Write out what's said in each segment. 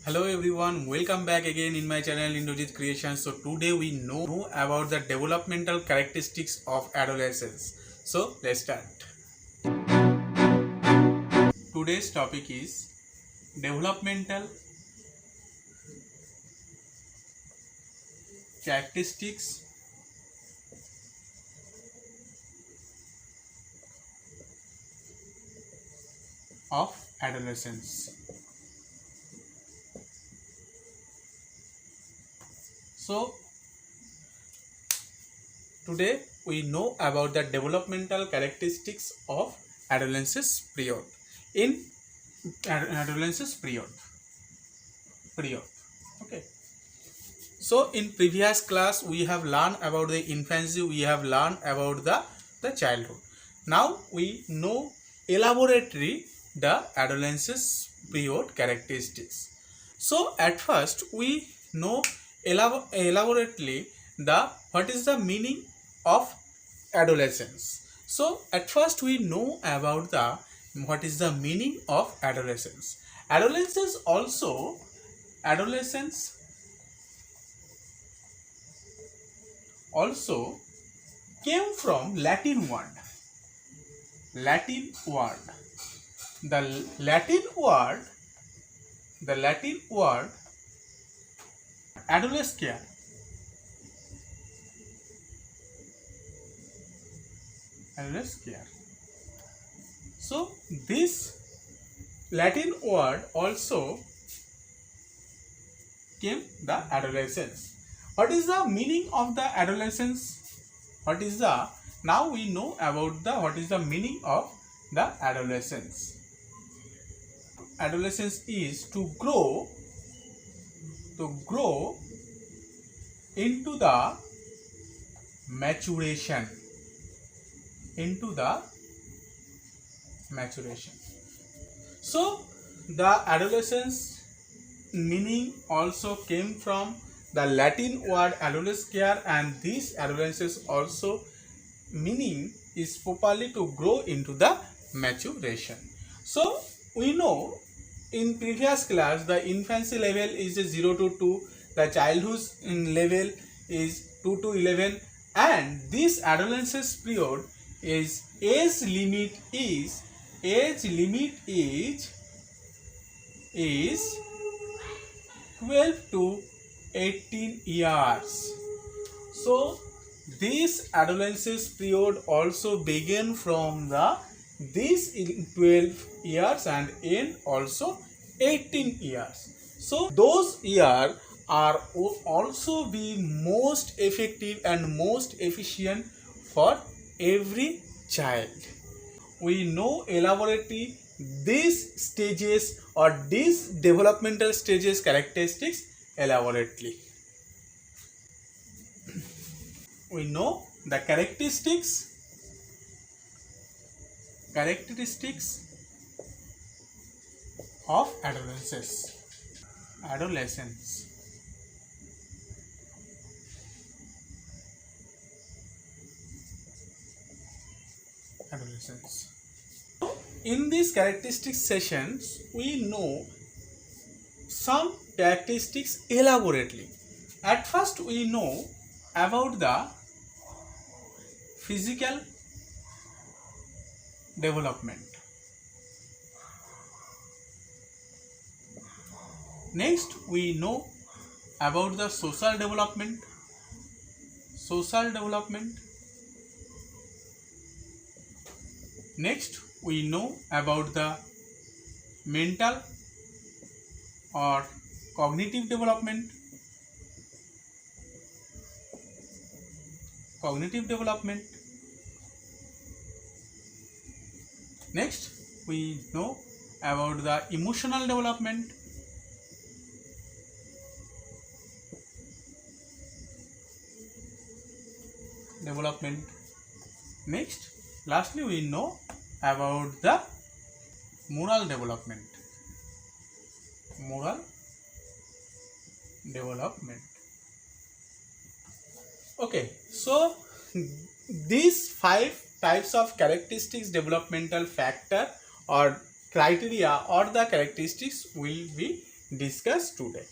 Hello everyone, welcome back again in my channel Indojit Creations. So today we know about the developmental characteristics of adolescence. So let's start. Today's topic is developmental characteristics of adolescence. So today we know about the developmental characteristics of adolescence period. In adolescence period. Okay. So in previous class we have learned about the infancy, we have learned about the childhood. Now we know elaborately the adolescence period characteristics. So at first we know elaborately the what is the meaning of adolescence. So at first we know about the what is the meaning of adolescence. Adolescence also came from Latin word. The Latin word adolescere. So this Latin word also came the adolescence. What is the meaning of the adolescence? Now we know about what is the meaning of the adolescence. Adolescence is to grow into the maturation. So the adolescence meaning also came from the Latin word adolescere, and this adolescence also meaning is properly to grow into the maturation. So we know in previous class the infancy level is 0 to 2, the childhood level is 2 to 11, and this adolescence period is age limit is 12 to 18 years. So this adolescence period also began from this 12 years and end also 18 years. So those years are also be most effective and most efficient for every child. We know elaborately these stages or these developmental stages characteristics elaborately. We know the characteristics of adolescence. In these characteristics sessions, we know some characteristics elaborately. At first, we know about the physical development. Next, we know about the social development. Next, we know about the mental or cognitive development. Next, we know about the emotional development. Next, lastly, we know about the moral development. Okay, so these 5 types of characteristics, developmental factor or criteria or the characteristics will be discuss today.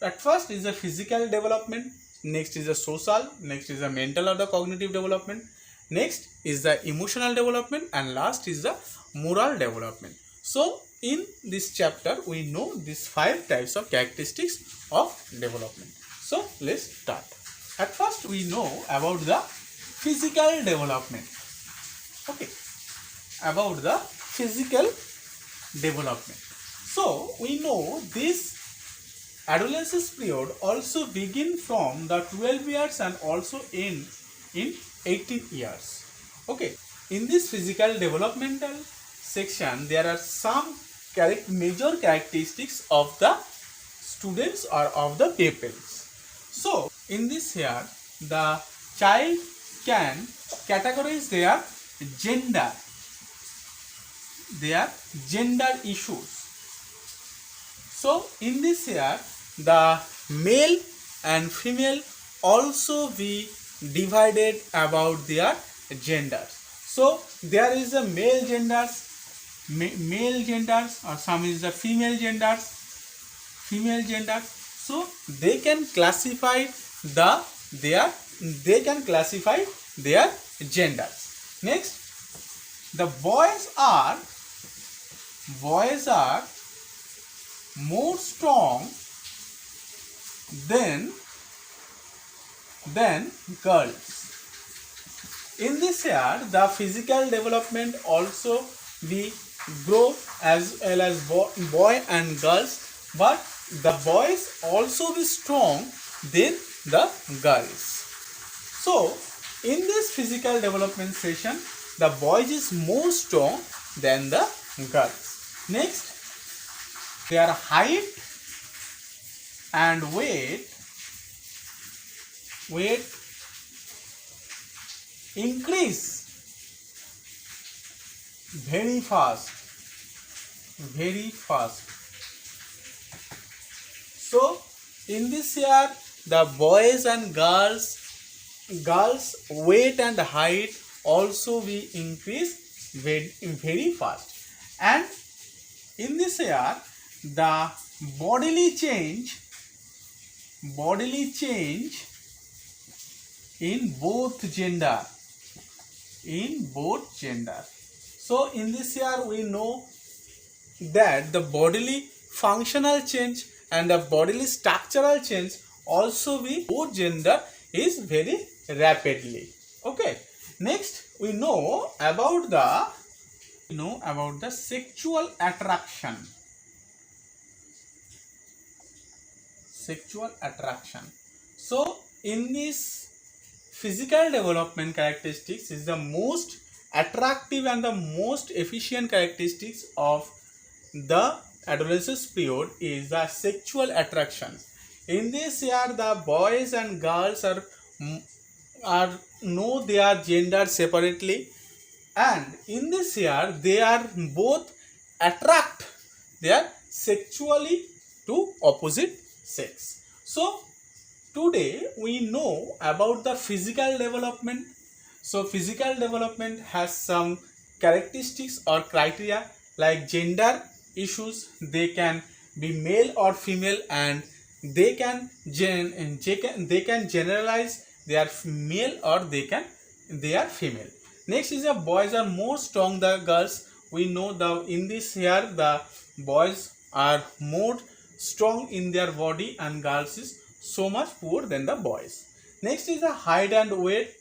At first is the physical development, next is the social, next is the mental or the cognitive development, next is the emotional development, and last is the moral development. So in this chapter we know these 5 types of characteristics of development. So let's start. At first we know about the physical development. Okay, about the physical development. So we know this adolescence period also begin from the 12 years and also end in 18 years. Okay, in this physical developmental section there are some major characteristics of the students or of the pupils. So in this here the child can categorize their gender issues. So in this here the male and female also be divided about their genders. So there is a male genders or some is the female genders. So they can classify their genders. Next, the boys are more strong than girls. In this year the physical development also we grow as well as boy and girls, but the boys also be strong than the girls. So in this physical development session the boys is more strong than the girls. Next, their height and weight increase very fast. So in this year the boys and girls weight and height also will increase very fast, and in this year the bodily change in both gender. So in this year we know that the bodily functional change and the bodily structural change also be both gender is very rapidly. Okay, next we know about the sexual attraction. So in this physical development characteristics is the most attractive and the most efficient characteristics of the adolescence period is the sexual attraction. In this year the boys and girls are know their gender separately, and in this year they are both attract their sexually to opposite sex. So today we know about the physical development. So physical development has some characteristics or criteria like gender issues. They can be male or female, and they can generalize they are male or they are female. Next is the boys are more strong than girls. We know in this here the boys are more strong in their body and girls is so much poor than the boys. Next is the height and weight.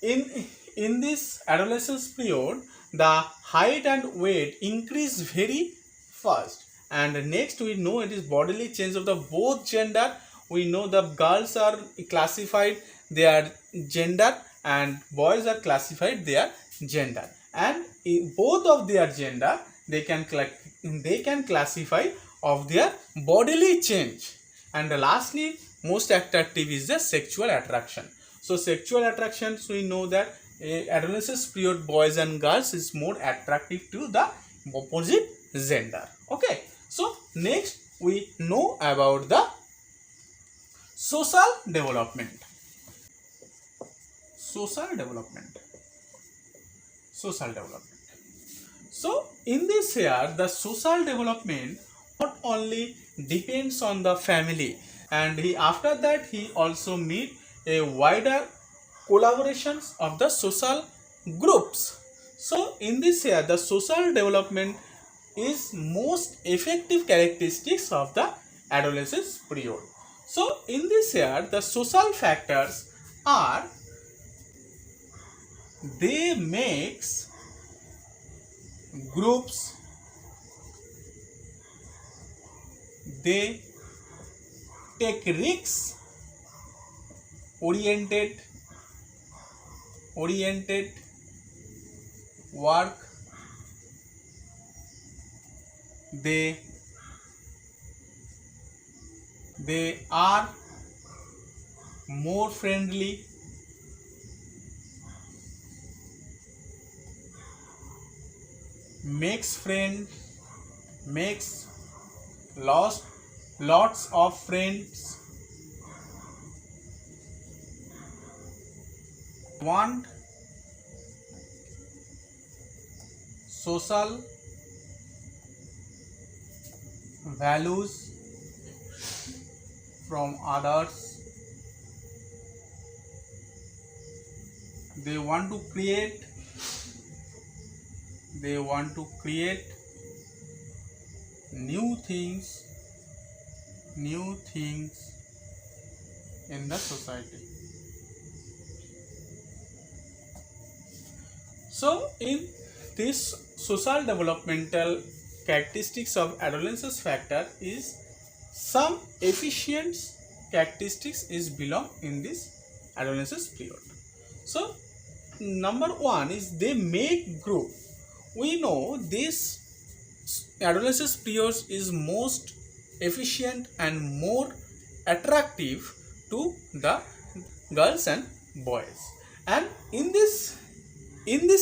In this adolescence period the height and weight increase very fast. And next we know it is bodily change of the both gender. We know the girls are classified their gender and boys are classified their gender, and in both of their gender they can classify of their bodily change. And lastly most attractive is the sexual attraction. So sexual attractions we know that adolescence period boys and girls is more attractive to the opposite gender. Okay, so next we know about the social development. So in this here the social development not only depends on the family, and he after that he also meet a wider collaborations of the social groups. So in this here the social development is most effective characteristics of the adolescence period. So in this here the social factors are, they makes groups, they take risks oriented work, they are more friendly, makes friends, makes lots of friends, want social values from others, they want to create new things in the society. So in this social developmental characteristics of adolescence factor is some efficient characteristics is belong in this adolescence period. So number one is they make group. We know this adolescence period is most efficient and more attractive to the girls and boys, and in this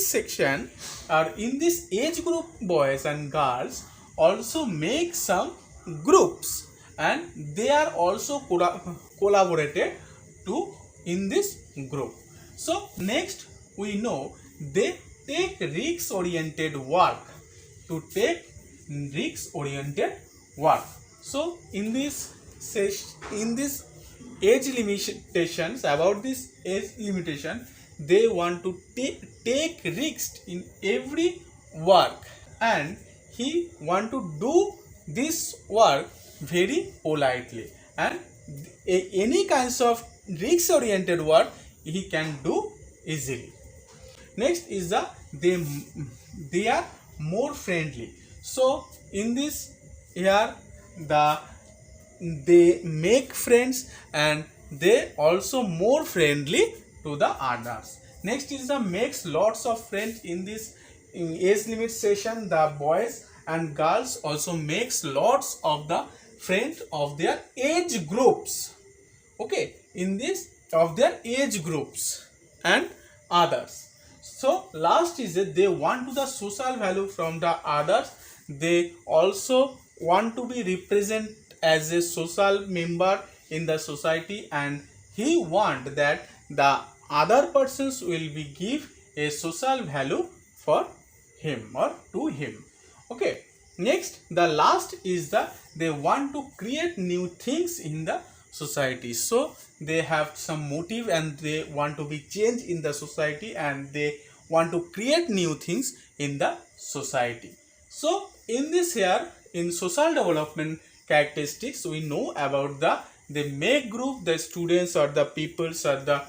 section or in this age group boys and girls also make some groups, and they are also collaborated to in this group. So next we know they take risk oriented work, to take risk oriented work. So in this age limitations, about this age limitation, they want to take risks in every work, and he want to do this work very politely, and any kinds of risk oriented work he can do easily. Next is they are more friendly. So in this here they make friends and they also more friendly to the others. Next is the makes lots of friends. In this age limit session, the boys and girls also makes lots of the friends of their age groups. Okay, in this of their age groups and others. So last is that they want to the social value from the others. They also want to be represented as a social member in the society, and he want that the other persons will be give a social value for him or to him. Okay, next the last is they want to create new things in the society. So they have some motive and they want to be changed in the society, and they want to create new things in the society. So in this here, in social development characteristics, we know about they make group, the students or the peoples or the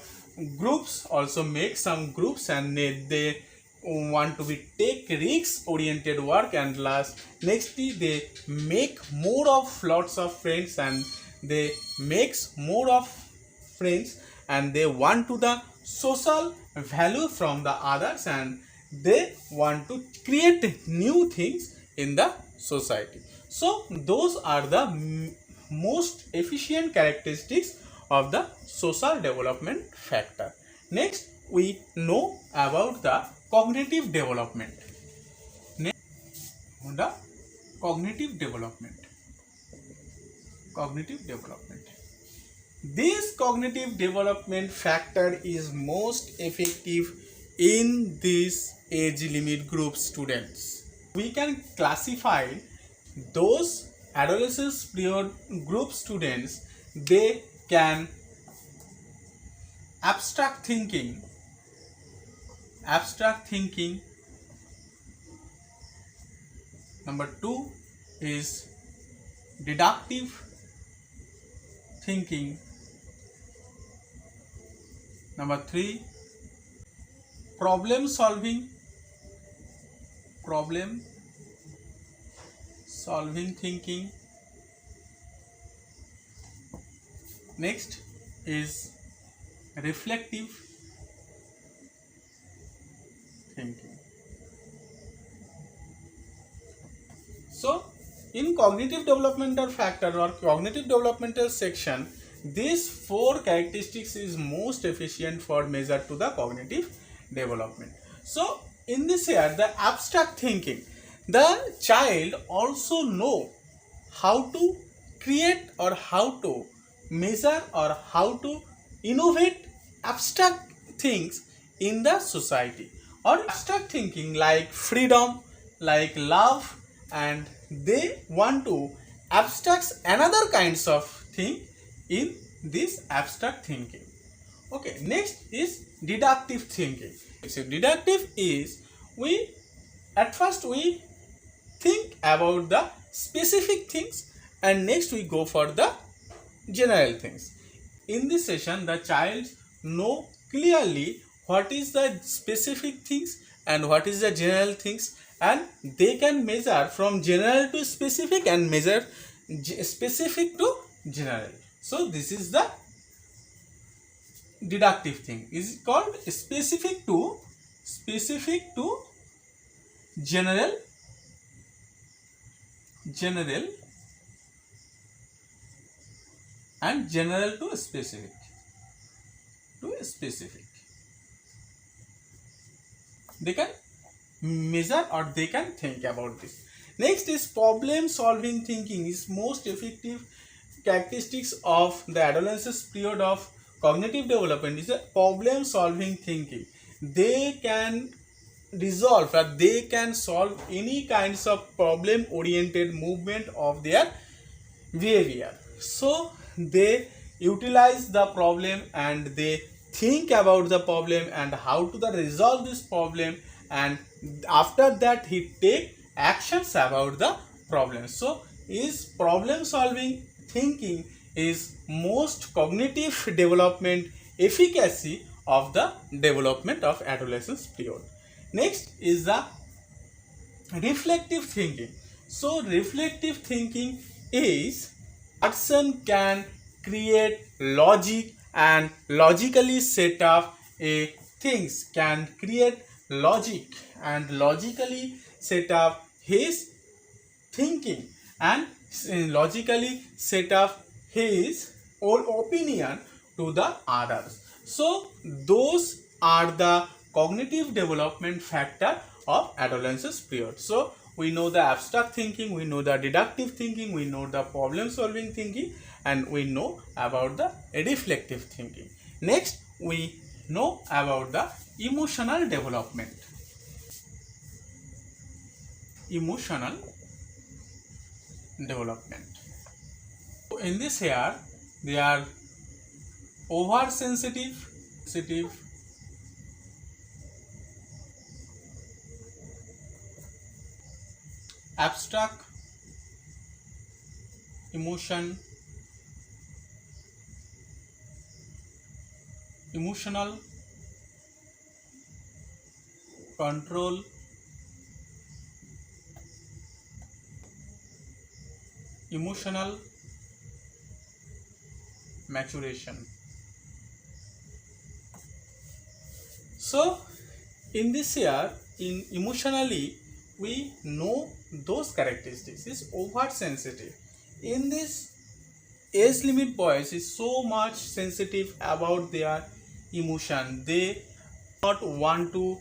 groups also make some groups, and they want to be take risk oriented work, and nextly they make more of lots of friends, and they makes more of friends, and they want to the social value from the others, and they want to create new things in the society. So those are the most efficient characteristics of the social development factor. Next we know about the cognitive development. Next, the cognitive development. This cognitive development factor is most effective in this age limit group students. We can classify those adolescence period group students, they can abstract thinking. Number 2 is deductive thinking. Number 3, problem solving thinking. Next is reflective thinking. So in cognitive developmental factor or cognitive developmental section, these 4 characteristics is most efficient for measure to the cognitive development. So in this here, the abstract thinking, the child also know how to create or how to measure or how to innovate abstract things in the society, or abstract thinking like freedom, like love, and they want to abstract another kinds of thing in this abstract thinking. Okay, next is deductive thinking. So deductive is at first we think about the specific things and next we go for the general things. In this session, the child know clearly what is the specific things and what is the general things, and they can measure from general to specific and measure specific to general. So this is the deductive thing, is called specific to general and general to specific they can measure or they can think about this. Next is problem solving thinking, is most effective characteristics of the adolescence period of cognitive development is a problem solving thinking. They can resolve or they can solve any kinds of problem oriented movement of their behavior. So they utilize the problem and they think about the problem and how to resolve this problem, and after that he take actions about the problem. So is problem solving thinking is most cognitive development efficacy of the development of adolescence period. Next is the reflective thinking. So reflective thinking is person can create logic and logically set up a things, can create logic and logically set up his thinking and logically set up his own opinion to the others. So those are the cognitive development factor of adolescence period. So we know the abstract thinking, we know the deductive thinking, we know the problem solving thinking, and we know about the reflective thinking. Next we know about the emotional development. So in this here they are oversensitive, abstract emotional control, emotional maturation. So in this here, in emotionally we know those characteristics. Is oversensitive. In this age limit boys is so much sensitive about their emotion. They not want to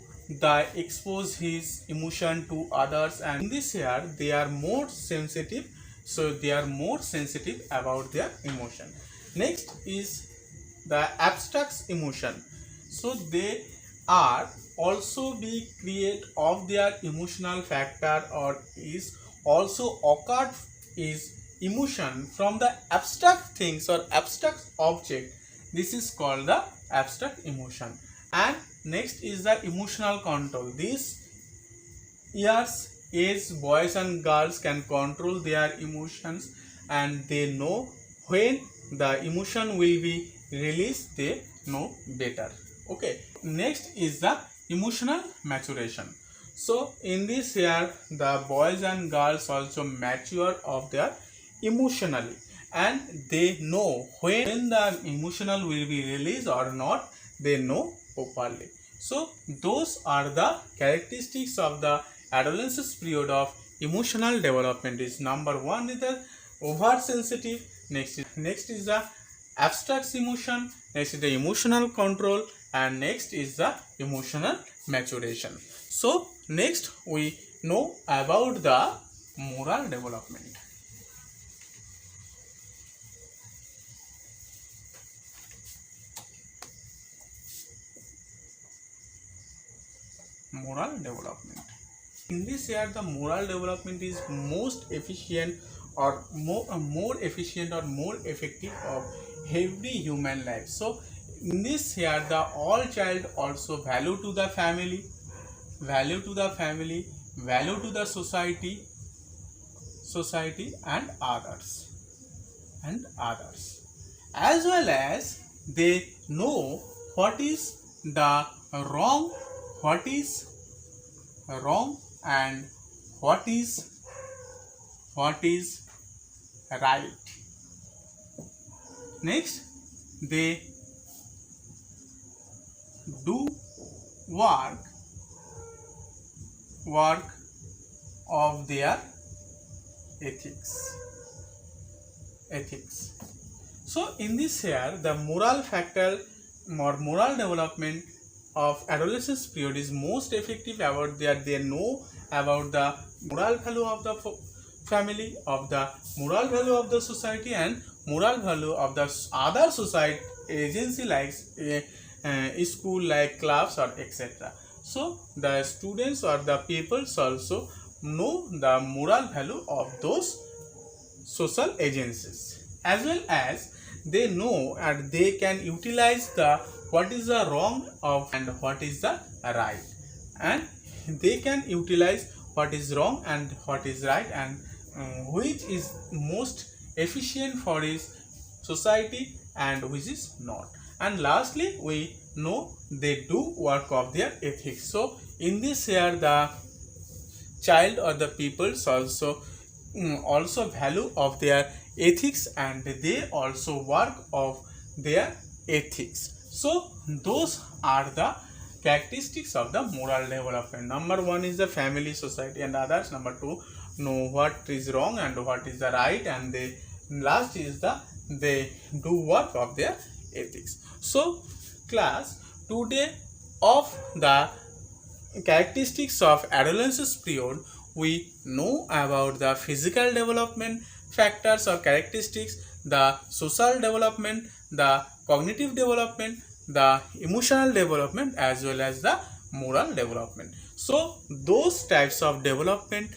expose his emotion to others, and in this here they are more sensitive. So they are more sensitive about their emotion. Next is the abstract emotion. So they are also be create of their emotional factor or is also occurred is emotion from the abstract things or abstract object, this is called the abstract emotion. And next is the emotional control. These years age boys and girls can control their emotions, and they know when the emotion will be released, they know better. Okay, next is the emotional maturation. So in this year the boys and girls also mature of their emotionally, and they know when the emotional will be released or not, they know properly. So those are the characteristics of the adolescence period of emotional development. Is number one is the oversensitive, next is the abstract emotion, next is the emotional control, and next is the emotional maturation. So next we know about the moral development. Moral development. In this year the moral development is most efficient or more efficient or more effective of every human life. So in this year the all child also value to the family, value to the family, value to the society and others, as well as they know what is the wrong, what is wrong, and what is right. Next, they do work of their ethics. So in this year the moral factor or moral development of adolescence period is most effective about that they know about the moral value of the family, of the moral value of the society, and moral value of the other society agency like school, like clubs or etc. So the students or the peoples also know the moral value of those social agencies, as well as they know and they can utilize the what is the wrong of and what is the right, and they can utilize what is wrong and what is right, and which is most efficient for his society and which is not. And lastly we know they do work of their ethics. So in this year the child or the peoples also value of their ethics, and they also work of their ethics. So those are the characteristics of the moral development. Number one is the family, society, and others. Number two, know what is wrong and what is the right, and they last is the they do work of their ethics. So class, today of the characteristics of adolescence period, we know about the physical development factors or characteristics, the social development, the cognitive development, the emotional development, as well as the moral development. So those types of development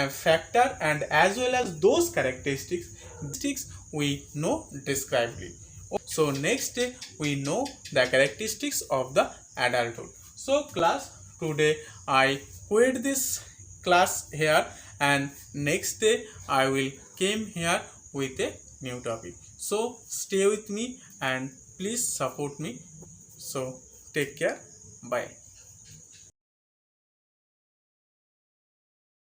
factor and as well as those characteristics we know describedly. So next we know the characteristics of the adulthood. So class, today I quit this class here, and next day I will came here with a new topic. So stay with me and please support me. So take care. Bye.